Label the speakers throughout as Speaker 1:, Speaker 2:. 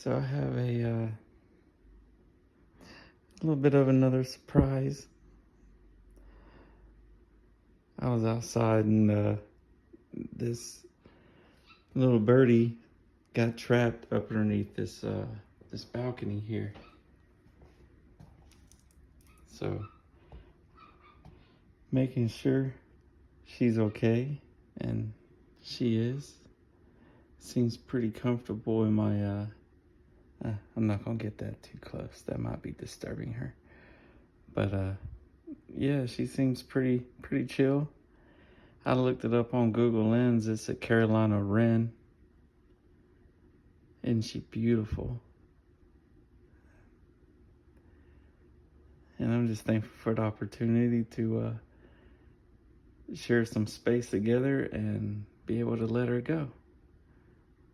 Speaker 1: So I have a little bit of another surprise. I was outside and this little birdie got trapped up underneath this balcony here. So making sure she's okay, and she is. Seems pretty comfortable in my I'm not gonna get that too close. That might be disturbing her. But yeah, she seems pretty chill. I looked it up on Google Lens. It's a Carolina Wren. Isn't she beautiful? And I'm just thankful for the opportunity to share some space together and be able to let her go.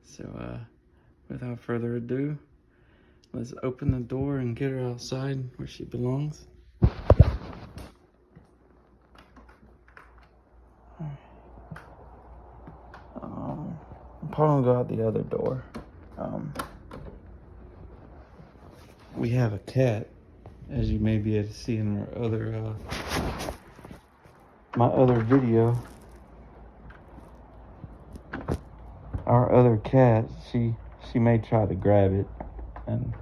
Speaker 1: So without further ado, let's open the door and get her outside where she belongs. I'm probably gonna go out the other door. We have a cat, as you may be able to see in our other my other video. Our other cat, she may try to grab it, and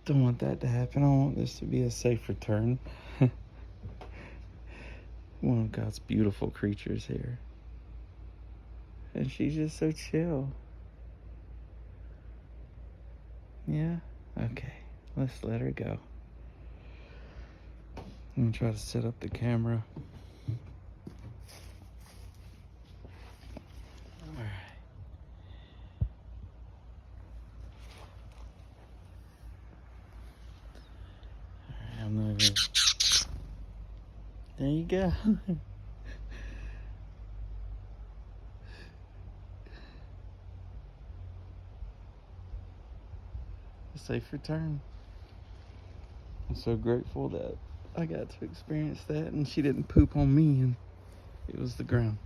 Speaker 1: don't want that to happen. I want this to be a safe return. One of God's beautiful creatures here, and she's just so chill. Yeah, okay, let's let her go. I'm gonna try to set up the camera. Alright. Alright, I'm not gonna... There you go. A safe return. I'm so grateful that I got to experience that, and she didn't poop on me, and it was the ground.